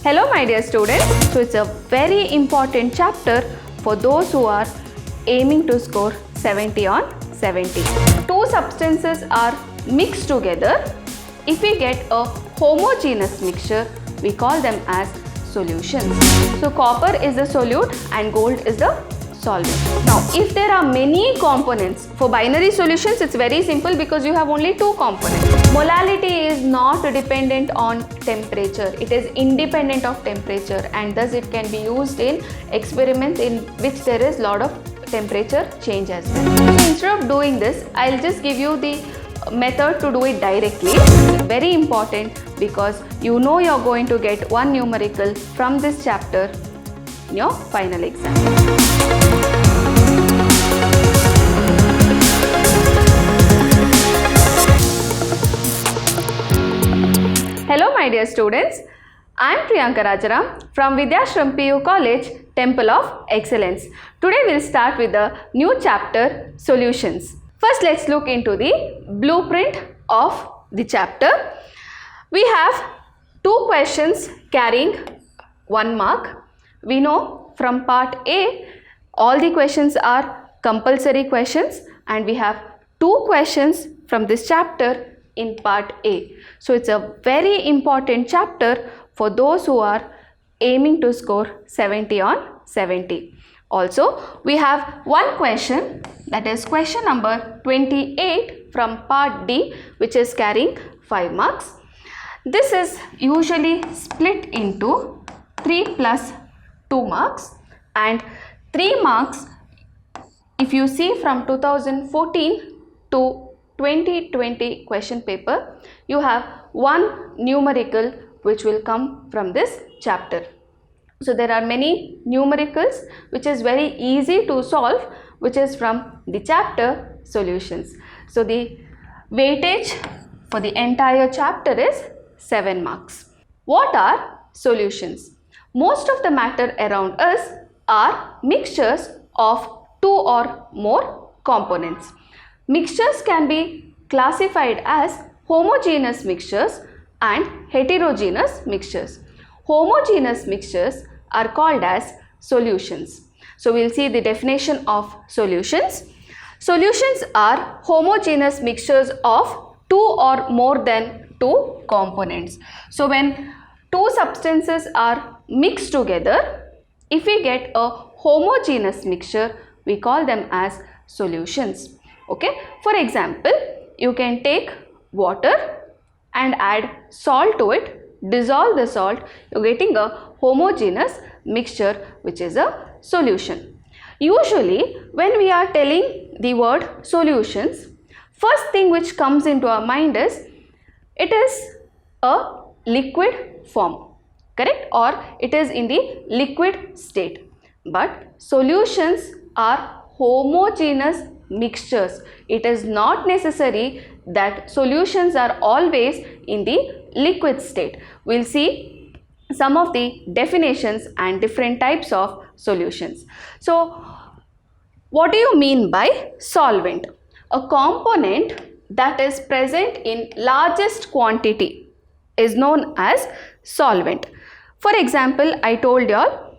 Hello my dear students, so it's a very important chapter for those who are aiming to score 70 on 70. Two substances are mixed together. If we get a homogeneous mixture, we call them as solutions. So copper is the solute and gold is the solvent. Now if there are many components, for binary solutions it's very simple because you have only two components. Molality is not dependent on temperature, it is independent of temperature, and thus it can be used in experiments in which there is lot of temperature change as well. So instead of doing this, I'll just give you the method to do it directly. It's very important because you know you're going to get one numerical from this chapter in your final exam. Hello my dear students, I am Priyanka Rajaram from Vidyashram PU College, Temple of Excellence. Today we'll start with the new chapter, Solutions. First let's look into the blueprint of the chapter. We have two questions carrying 1 mark. We know from part A all the questions are compulsory questions and we have two questions from this chapter in part A. So it's a very important chapter for those who are aiming to score 70 on 70. Also, we have one question, that is question number 28 from part D, which is carrying 5 marks. This is usually split into 3 plus 2 marks, and 3 marks if you see from 2014 to 2020 question paper, you have one numerical which will come from this chapter. So there are many numericals which is very easy to solve, which is from the chapter Solutions. So the weightage for the entire chapter is 7 marks. What are solutions? Most of the matter around us are mixtures of 2 or more components. Mixtures can be classified as homogeneous mixtures and heterogeneous mixtures. Homogeneous mixtures are called as solutions. So we'll see the definition of solutions. Solutions are homogeneous mixtures of 2 or more than 2 components. So when two substances are mixed together, if we get a homogeneous mixture, we call them as solutions. Okay, for example, you can take water and add salt to it, dissolve the salt, you're getting a homogeneous mixture which is a solution. Usually when we are telling the word solutions, first thing which comes into our mind is it is a liquid form, correct, or it is in the liquid state. But solutions are homogeneous mixtures. It is not necessary that solutions are always in the liquid state. We'll see some of the definitions and different types of solutions. So what do you mean by solvent? A component that is present in largest quantity is known as solvent. For example, I told you all,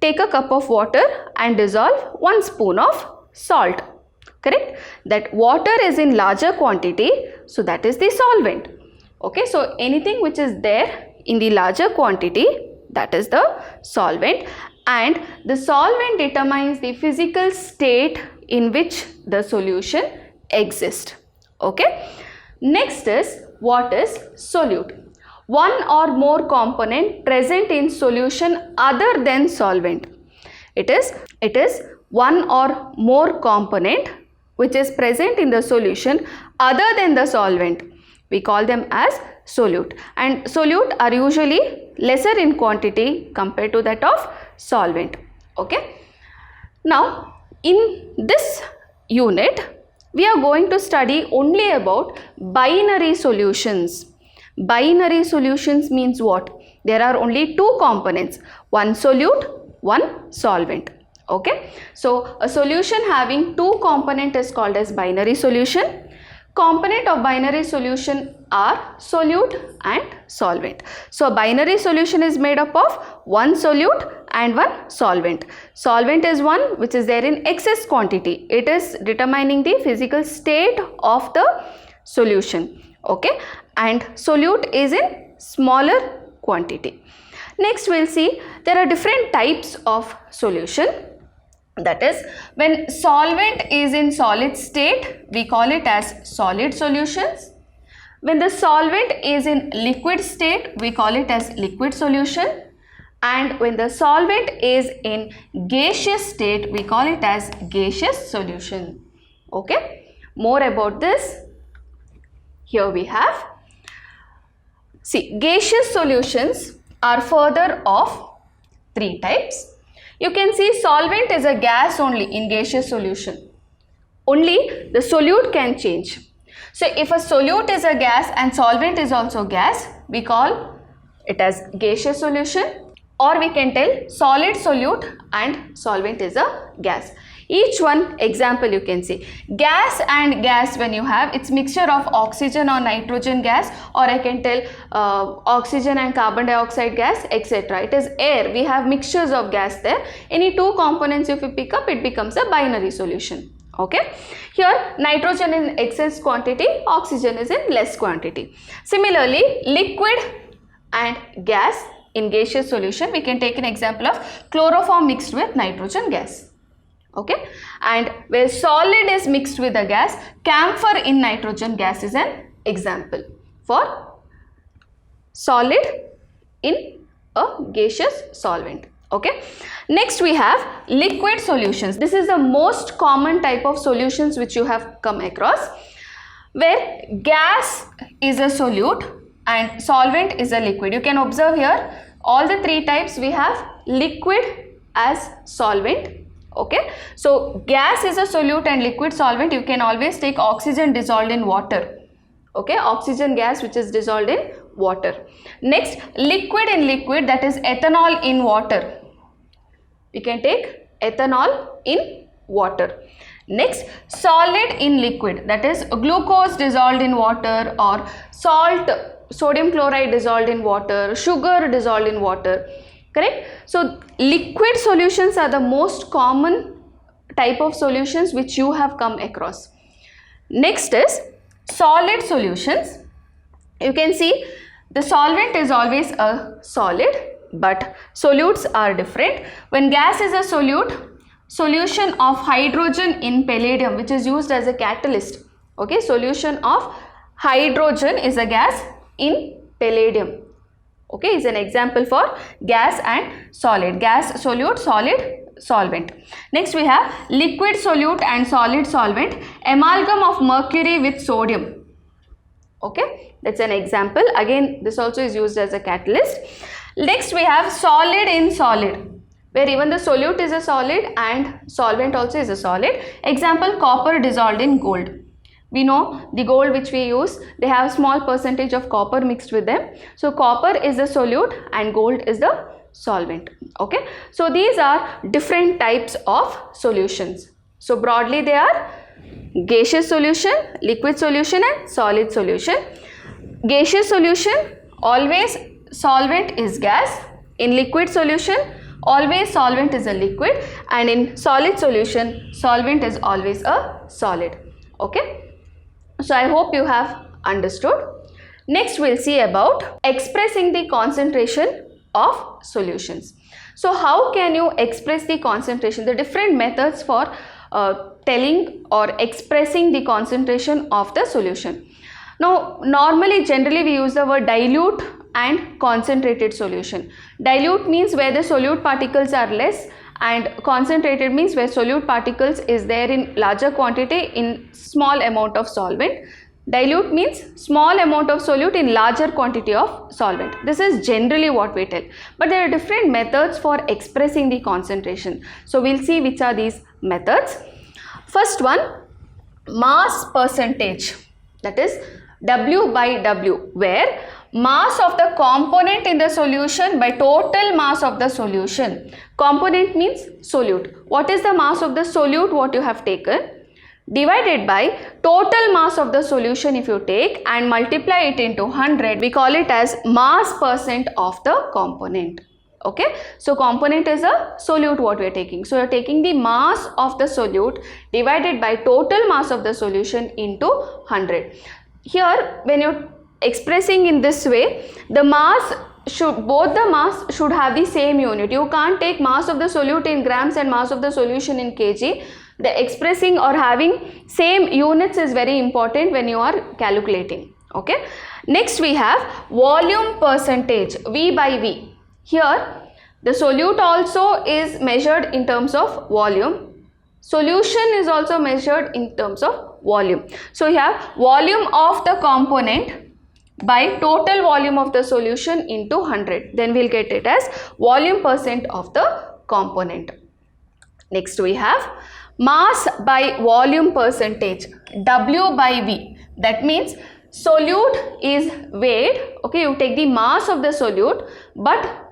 take a cup of water and dissolve 1 spoon of salt. Correct? That water is in larger quantity, so that is the solvent. Okay, so anything which is there in the larger quantity, that is the solvent, and the solvent determines the physical state in which the solution exists. Okay, next is what is solute? One or more component present in solution other than solvent. It is one or more component which is present in the solution other than the solvent. We call them as solute, and solute are usually lesser in quantity compared to that of solvent. Okay. Now in this unit we are going to study only about binary solutions. Binary solutions means what? There are only two components, one solute, one solvent. Okay, so a solution having two components is called as binary solution. component of binary solution are solute and solvent. So a binary solution is made up of one solute and one solvent. Solvent is one which is there in excess quantity. It is determining the physical state of the solution. Okay, and solute is in smaller quantity. Next we'll see there are different types of solution. That is, when solvent is in solid state, we call it as solid solutions. When the solvent is in liquid state, we call it as liquid solution. And when the solvent is in gaseous state, we call it as gaseous solution. Okay, more about this. Here we have, see, gaseous solutions are further of three types. You can see solvent is a gas only in gaseous solution. Only the solute can change. So if a solute is a gas and solvent is also gas, we call it as gaseous solution, or we can tell solid solute and solvent is a gas. Each one example you can see. Gas and gas, when you have, it's mixture of oxygen or nitrogen gas, or I can tell oxygen and carbon dioxide gas, etc. It is air. We have mixtures of gas there. Any two components if you pick up, it becomes a binary solution. Okay. Here nitrogen in excess quantity, oxygen is in less quantity. Similarly, liquid and gas in gaseous solution, we can take an example of chloroform mixed with nitrogen gas. Okay, and where solid is mixed with a gas, camphor in nitrogen gas is an example for solid in a gaseous solvent. Okay, next we have liquid solutions. This is the most common type of solutions which you have come across, where gas is a solute and solvent is a liquid. You can observe here all the three types. We have liquid as solvent. Okay, so gas is a solute and liquid solvent. You can always take oxygen dissolved in water. Okay, oxygen gas which is dissolved in water. Next, liquid in liquid, that is ethanol in water. We can take ethanol in water. Next, solid in liquid, that is glucose dissolved in water, or salt, sodium chloride dissolved in water, sugar dissolved in water. Correct? So liquid solutions are the most common type of solutions which you have come across. Next is solid solutions. You can see the solvent is always a solid, but solutes are different. When gas is a solute, solution of hydrogen in palladium, which is used as a catalyst. Okay, solution of hydrogen is a gas in palladium. Okay, is an example for gas and solid. Gas, solute, solid, solvent. Next we have liquid solute and solid solvent, amalgam of mercury with sodium. Okay, that's an example. Again, this also is used as a catalyst. Next we have solid in solid, where even the solute is a solid and solvent also is a solid. Example, copper dissolved in gold. We know the gold which we use, they have small percentage of copper mixed with them. So copper is the solute and gold is the solvent. Okay, so these are different types of solutions. So broadly they are gaseous solution, liquid solution and solid solution. Gaseous solution, always solvent is gas. In liquid solution, always solvent is a liquid, and in solid solution, solvent is always a solid. Okay. So I hope you have understood. Next we'll see about expressing the concentration of solutions. So how can you express the concentration? The different methods for telling or expressing the concentration of the solution. Now normally generally we use the word dilute and concentrated solution. Dilute means where the solute particles are less, and concentrated means where solute particles is there in larger quantity in small amount of solvent. Dilute means small amount of solute in larger quantity of solvent. This is generally what we tell. But there are different methods for expressing the concentration. So we'll see which are these methods. First one, mass percentage, that is W by W, where mass of the component in the solution by total mass of the solution. Component means solute. What is the mass of the solute what you have taken? divided by total mass of the solution if you take and multiply it into 100, we call it as mass percent of the component. Okay, so component is a solute what we are taking. So you are taking the mass of the solute divided by total mass of the solution into 100. Here when you're expressing in this way, the mass should, both the mass should have the same unit. You can't take mass of the solute in grams and mass of the solution in kg. The expressing or having same units is very important when you are calculating. Okay, next we have volume percentage, V by V. Here the solute also is measured in terms of volume. Solution is also measured in terms of volume. So we have volume of the component by total volume of the solution into 100. Then we will get it as volume percent of the component. Next we have mass by volume percentage, W by V. That means solute is weighed. Okay, you take the mass of the solute, but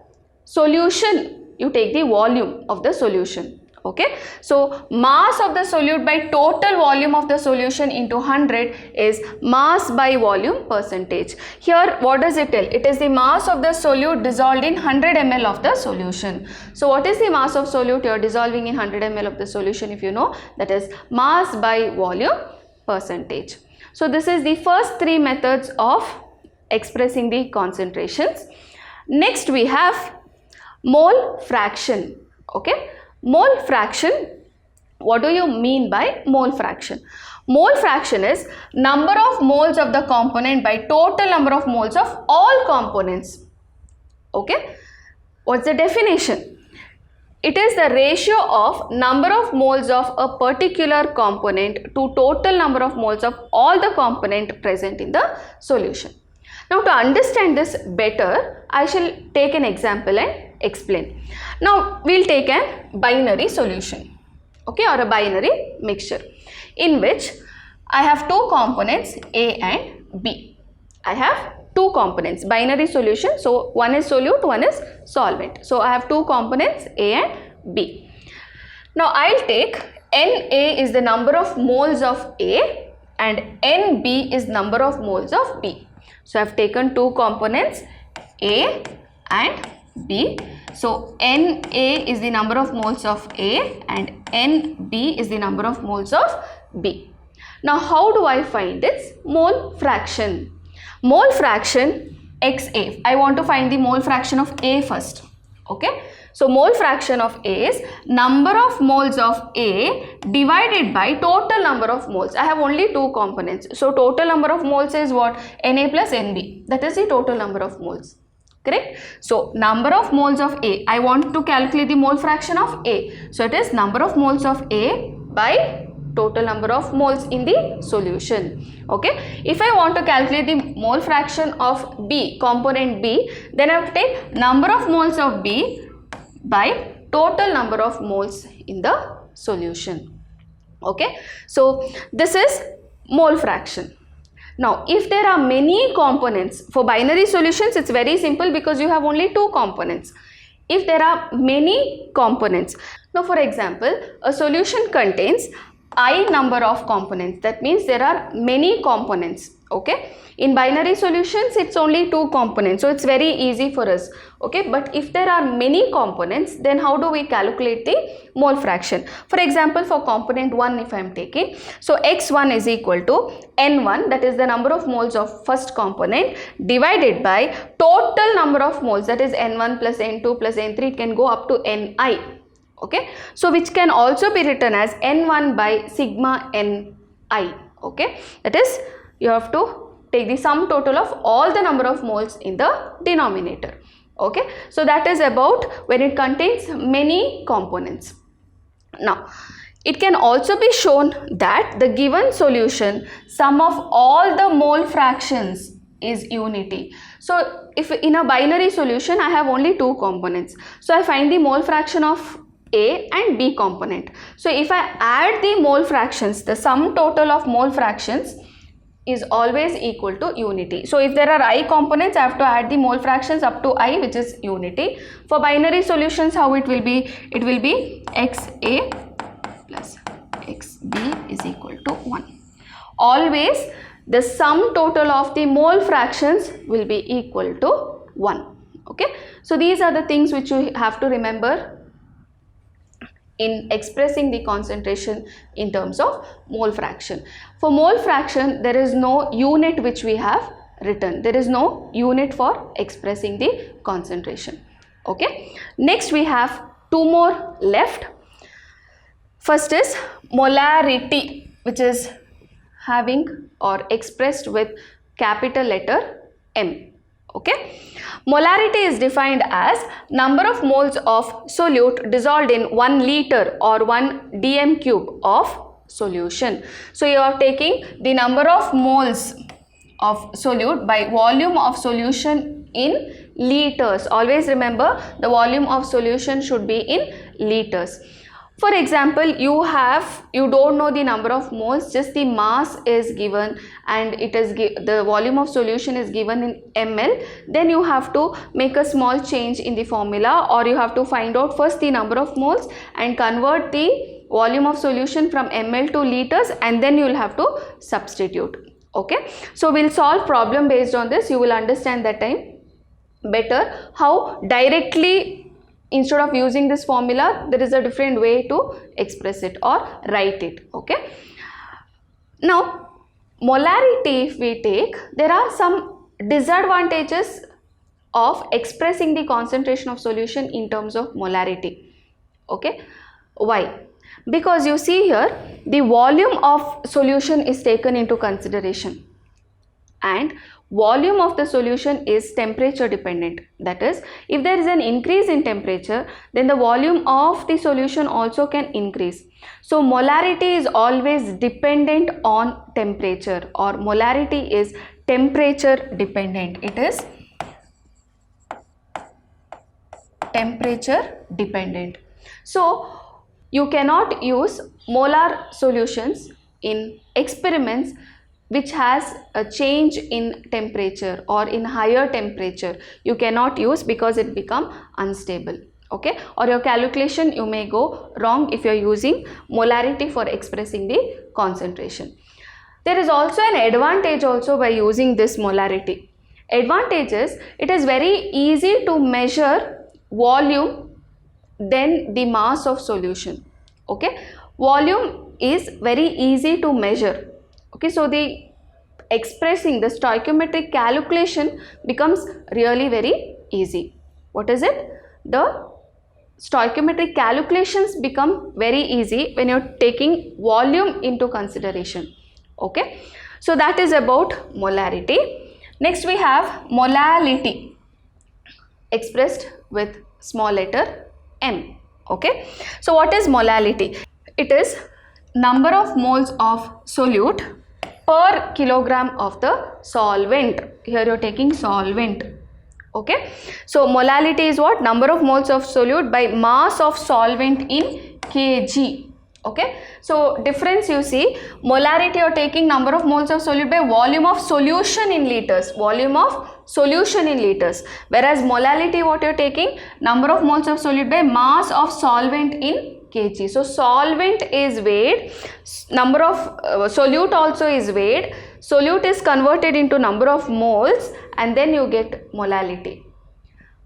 solution you take the volume of the solution. Okay, so mass of the solute by total volume of the solution into 100 is mass by volume percentage. Here what does it tell? It is the mass of the solute dissolved in 100 ml of the solution. So what is the mass of solute you are dissolving in 100 ml of the solution? If you know, that is mass by volume percentage. So this is the first three methods of expressing the concentrations. Next we have mole fraction. Okay, mole fraction, what do you mean by mole fraction? Mole fraction is number of moles of the component by total number of moles of all components. Okay, what's the definition? It is the ratio of number of moles of a particular component to total number of moles of all the component present in the solution. Now to understand this better, I shall take an example and explain. Now we will take a binary solution, okay, or a binary mixture in which I have two components A and B. I have two components, binary solution, so one is solute, one is solvent. So I have two components A and B. Now I will take Na is the number of moles of A and Nb is number of moles of B. So I have taken two components A and B. So Na is the number of moles of A and Nb is the number of moles of B. Now how do I find its mole fraction? Mole fraction Xa. I want to find the mole fraction of A first. Okay. So mole fraction of A is number of moles of A divided by total number of moles. I have only two components. So total number of moles is what? Na plus Nb. That is the total number of moles. Correct? So number of moles of A. I want to calculate the mole fraction of A. So it is number of moles of A by total number of moles in the solution. Okay. If I want to calculate the mole fraction of B, component B, then I have to take number of moles of B by total number of moles in the solution. Okay. So this is mole fraction. Now if there are many components, for binary solutions it's very simple because you have only two components. If there are many components, now for example a solution contains I number of components, that means there are many components. Okay, in binary solutions it's only two components, so it's very easy for us. Okay, but if there are many components, then how do we calculate the mole fraction? For example, for component 1 if I am taking, so x1 is equal to n1, that is the number of moles of first component, divided by total number of moles, that is n1 plus n2 plus n3, it can go up to ni. Okay, so which can also be written as n1 by sigma ni. Okay, that is you have to take the sum total of all the number of moles in the denominator. Okay, so that is about when it contains many components. Now it can also be shown that the given solution sum of all the mole fractions is unity. So if in a binary solution I have only two components, so I find the mole fraction of A and B component. So if I add the mole fractions, the sum total of mole fractions is always equal to unity. So if there are I components, I have to add the mole fractions up to I, which is unity. For binary solutions, how it will be? It will be Xa plus XB is equal to 1. Always the sum total of the mole fractions will be equal to 1. Okay, so these are the things which you have to remember in expressing the concentration in terms of mole fraction. For mole fraction, there is no unit which we have written. There is no unit for expressing the concentration. Okay, next we have two more left. First is molarity, which is having or expressed with capital letter M. Okay, molarity is defined as number of moles of solute dissolved in 1 liter or 1 dm cube of solution. So you are taking the number of moles of solute by volume of solution in liters. Always remember, the volume of solution should be in liters. For example, you don't know the number of moles, just the mass is given and it is the volume of solution is given in ml. Then you have to make a small change in the formula, or you have to find out first the number of moles and convert the volume of solution from ml to liters, and then you will have to substitute. Okay, so we'll solve problem based on this. You will understand that time better how directly, instead of using this formula, there is a different way to express it or write it. Okay, now molarity, if we take, there are some disadvantages of expressing the concentration of solution in terms of molarity. Okay, why? Because you see here, the volume of solution is taken into consideration, and volume of the solution is temperature dependent. That is, if there is an increase in temperature, then the volume of the solution also can increase. So molarity is always dependent on temperature, or molarity is temperature dependent. It is temperature dependent. So you cannot use molar solutions in experiments which has a change in temperature or in higher temperature. You cannot use, because it become unstable. Okay, or your calculation you may go wrong if you are using molarity for expressing the concentration. There is also an advantage also by using this molarity. Advantage is, it is very easy to measure volume than the mass of solution. Okay, volume is very easy to measure. Okay, so the expressing the stoichiometric calculation becomes really very easy. What is it? The stoichiometric calculations become very easy when you're taking volume into consideration. Okay, so that is about molarity. Next we have molality, expressed with small letter m. Okay, so what is molality? It is number of moles of solute per kilogram of the solvent. Here you are taking solvent. Okay, so molality is what? Number of moles of solute by mass of solvent in kg. Okay, so difference you see, molarity you are taking number of moles of solute by volume of solution in liters, volume of solution in liters, whereas molality what you are taking, number of moles of solute by mass of solvent in kg. So solvent is weighed, number of solute also is weighed, solute is converted into number of moles, and then you get molality.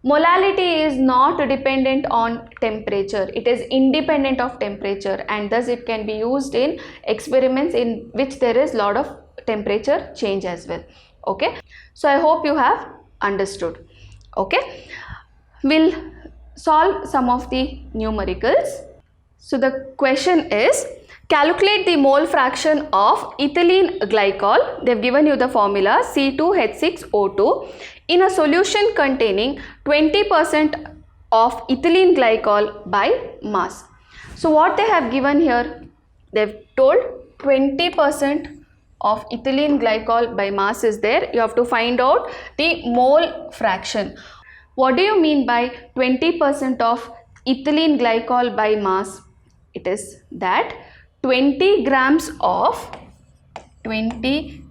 Molality is not dependent on temperature, it is independent of temperature, and thus it can be used in experiments in which there is lot of temperature change as well. Okay, so I hope you have understood. Okay, we'll solve some of the numericals. So the question is, calculate the mole fraction of ethylene glycol. They have given you the formula C2H6O2 in a solution containing 20% of ethylene glycol by mass. So what they have given here, they have told 20% of ethylene glycol by mass is there. You have to find out the mole fraction. What do you mean by 20% of ethylene glycol by mass? It is that 20 grams of ethylene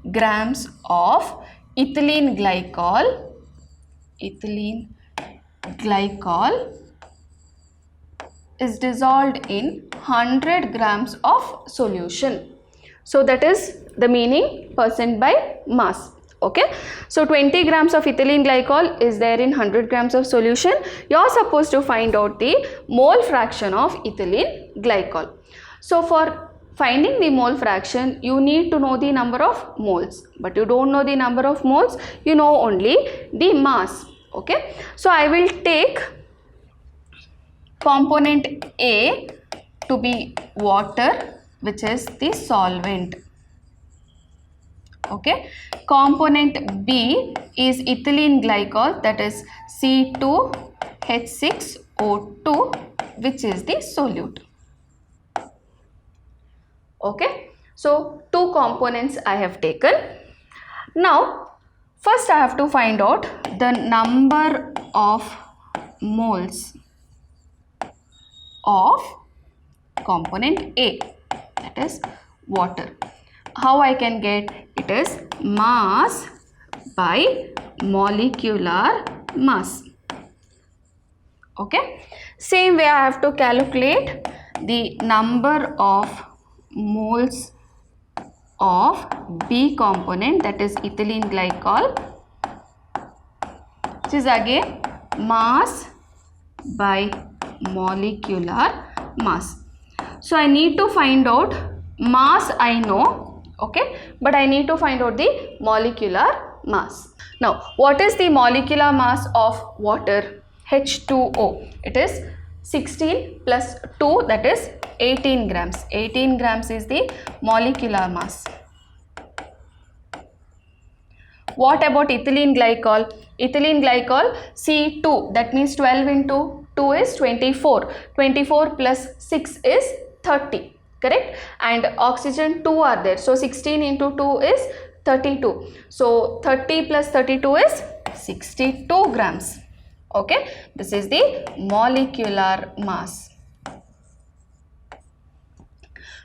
glycol is dissolved in 100 grams of solution. So that is the meaning percent by mass. Okay, so 20 grams of ethylene glycol is there in 100 grams of solution. You are supposed to find out the mole fraction of ethylene glycol. So for finding the mole fraction, you need to know the number of moles, but you don't know the number of moles, you know only the mass. Okay, so I will take component A to be water, which is the solvent. Okay, component B is ethylene glycol, that is C2H6O2, which is the solute. Okay, so two components I have taken. Now first I have to find out the number of moles of component A, that is water. How I can get? It is mass by molecular mass. Okay, same way I have to calculate the number of moles of B component, that is ethylene glycol, which is again mass by molecular mass. So I need to find out mass, I know, okay, but I need to find out the molecular mass. Now what is the molecular mass of water? H2O. It is 16 plus 2, that is 18 grams. 18 grams is the molecular mass. What about ethylene glycol? Ethylene glycol C2, that means 12 into 2 is 24. 24 plus 6 is 30, correct? And oxygen 2 are there. So 16 into 2 is 32. So 30 plus 32 is 62 grams. Okay, this is the molecular mass.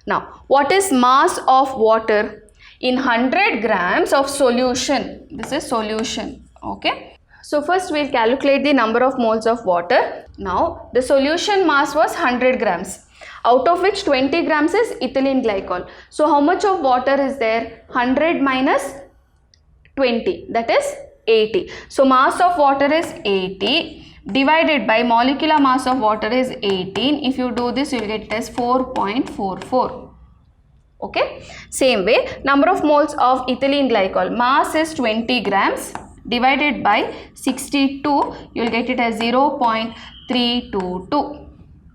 Now, what is mass of water in 100 grams of solution? This is solution. Okay, so first we'll calculate the number of moles of water. Now, the solution mass was 100 grams, out of which 20 grams is ethylene glycol. So, how much of water is there? 100 minus 20, that is 80. So mass of water is 80 divided by molecular mass of water is 18. If you do this, you will get it as 4.44. Okay, same way, number of moles of ethylene glycol, mass is 20 grams divided by 62, you will get it as 0.322.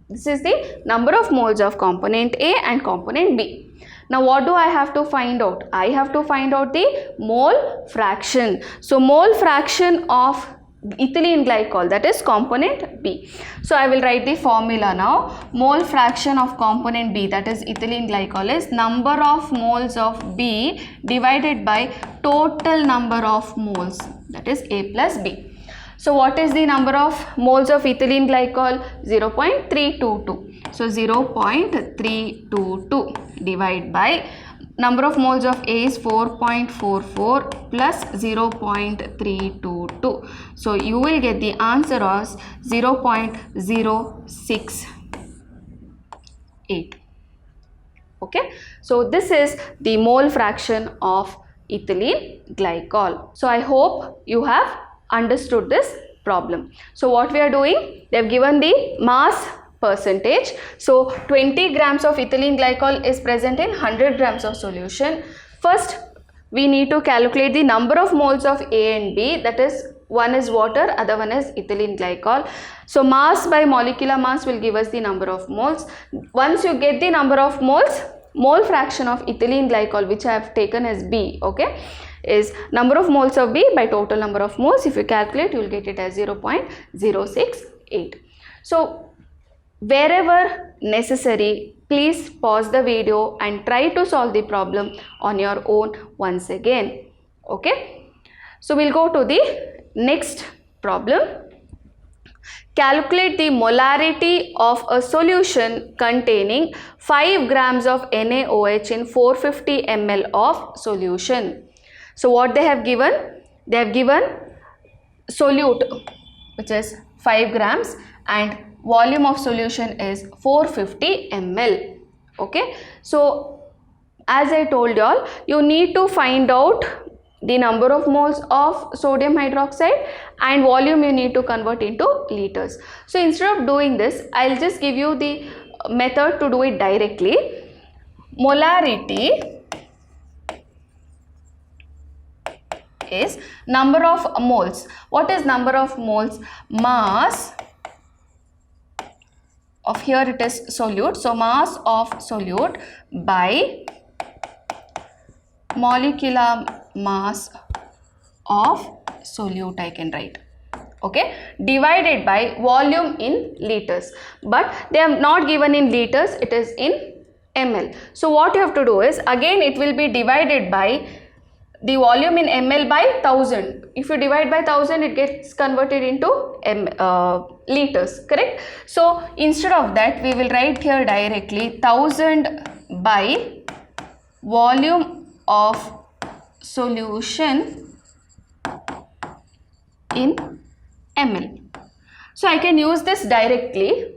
This is the number of moles of component A and component B. Now what do I have to find out? I have to find out the mole fraction. So mole fraction of ethylene glycol, that is component B. So I will write the formula now. Mole fraction of component B, that is ethylene glycol, is number of moles of B divided by total number of moles, that is A plus B. So what is the number of moles of ethylene glycol? 0.322. So 0.322 divided by number of moles of A is 4.44 plus 0.322. So you will get the answer as 0.068. Okay. So this is the mole fraction of ethylene glycol. So I hope you have understood this problem. So what we are doing? They have given the mass percentage. So 20 grams of ethylene glycol is present in 100 grams of solution. First we need to calculate the number of moles of A and B, that is one is water, other one is ethylene glycol. So mass by molecular mass will give us the number of moles. Once you get the number of moles, mole fraction of ethylene glycol, which I have taken as B, okay, is number of moles of B by total number of moles. If you calculate, you will get it as 0.068. So wherever necessary, please pause the video and try to solve the problem on your own once again. Okay, so we'll go to the next problem. Calculate the molarity of a solution containing 5 grams of NaOH in 450 ml of solution. So what they have given? They have given solute, which is 5 grams, and volume of solution is 450 ml. Okay, so as I told you all, you need to find out the number of moles of sodium hydroxide and volume you need to convert into liters. So instead of doing this, I'll just give you the method to do it directly. Molarity is number of moles. What is number of moles? Mass of, here it is solute, so mass of solute by molecular mass of solute, I can write. Okay, divided by volume in liters, but they are not given in liters, it is in ml. So what you have to do is, again it will be divided by the volume in ml by 1000. If you divide by 1000, it gets converted into liters, correct? So instead of that, we will write here directly 1000 by volume of solution in ml. So I can use this directly.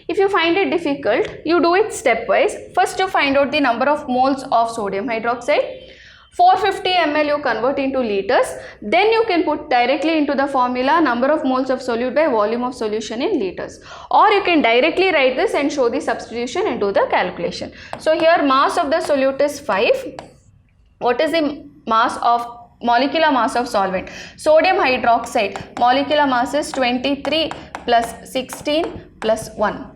If you find it difficult, you do it stepwise. First you find out the number of moles of sodium hydroxide. 450 ml you convert into liters, then you can put directly into the formula number of moles of solute by volume of solution in liters, or you can directly write this and show the substitution and do the calculation. So here mass of the solute is 5. What is the mass of molecular mass of solvent? Sodium hydroxide molecular mass is 23 plus 16 plus 1.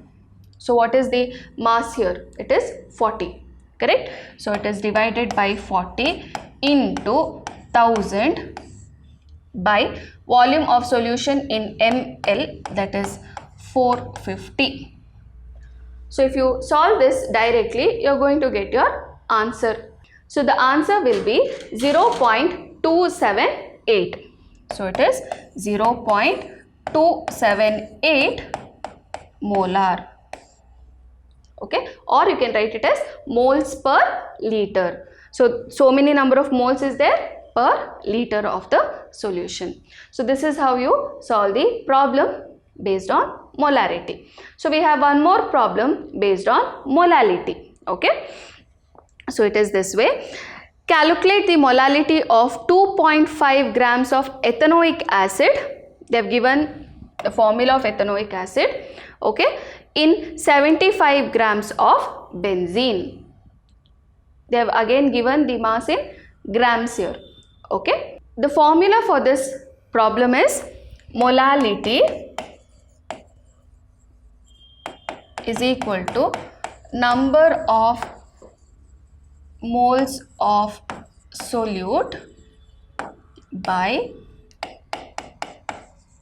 So what is the mass here? It is 40. Correct? So it is divided by 40 into 1000 by volume of solution in ml, that is 450. So if you solve this directly, you are going to get your answer. So the answer will be 0.278. So it is 0.278 molar. Okay, or you can write it as moles per liter. So many number of moles is there per liter of the solution. So this is how you solve the problem based on molarity. So we have one more problem based on molality. Okay, so it is this way. Calculate the molality of 2.5 grams of ethanoic acid. They have given the formula of ethanoic acid. Okay, in 75 grams of benzene. They have again given the mass in grams here. Okay, the formula for this problem is molality is equal to number of moles of solute by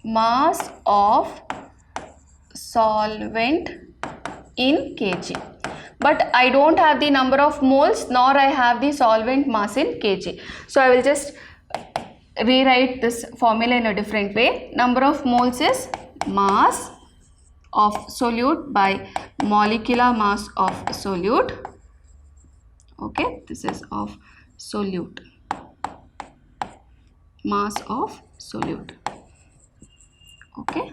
mass of solvent in kg. But I don't have the number of moles nor I have the solvent mass in kg. So I will just rewrite this formula in a different way. Number of moles is mass of solute by molecular mass of solute. Okay, this is of solute, mass of solute. Okay,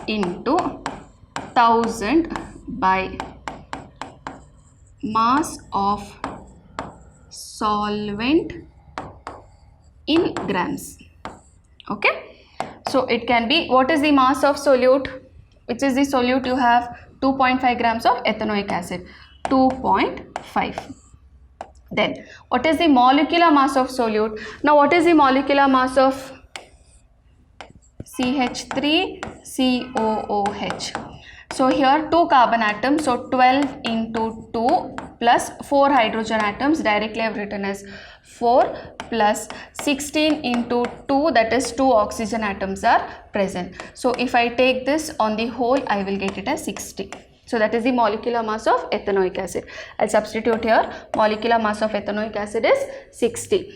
into 1000 by mass of solvent in grams. Okay, so it can be, what is the mass of solute, which is the solute you have? 2.5 grams of ethanoic acid, 2.5. Then what is the molecular mass of solute? Now what is the molecular mass of CH3COOH? So here 2 carbon atoms, so 12 into 2 plus 4 hydrogen atoms, directly I have written as 4 plus 16 into 2, that is 2 oxygen atoms are present. So if I take this on the whole, I will get it as 60. So that is the molecular mass of ethanoic acid. I'll substitute here, molecular mass of ethanoic acid is 60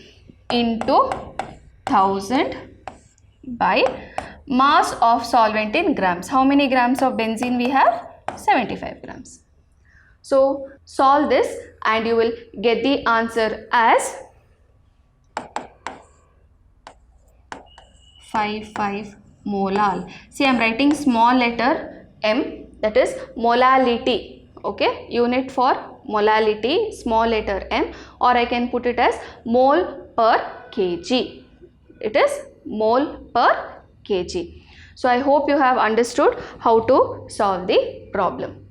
into 1000 by mass of solvent in grams. How many grams of benzene we have? 75 grams. So solve this and you will get the answer as 55 molal. See, I am writing small letter M, that is molality. Okay, unit for molality, small letter m, or I can put it as mole per kg. It is mole per kg. So I hope you have understood how to solve the problem.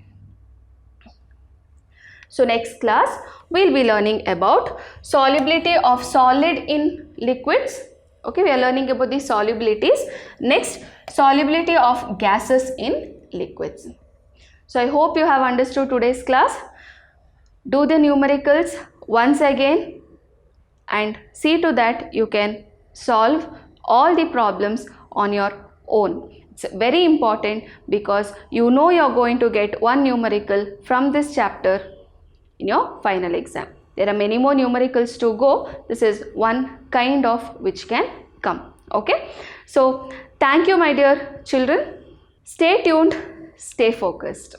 So next class we will be learning about solubility of solid in liquids. Okay, we are learning about the solubilities. Next, solubility of gases in liquids. So I hope you have understood today's class. Do the numericals once again and see to that you can solve all the problems on your own. It's very important because you know you are going to get one numerical from this chapter in your final exam. There are many more numericals to go. This is one kind of which can come. Okay. So thank you my dear children. Stay tuned, stay focused.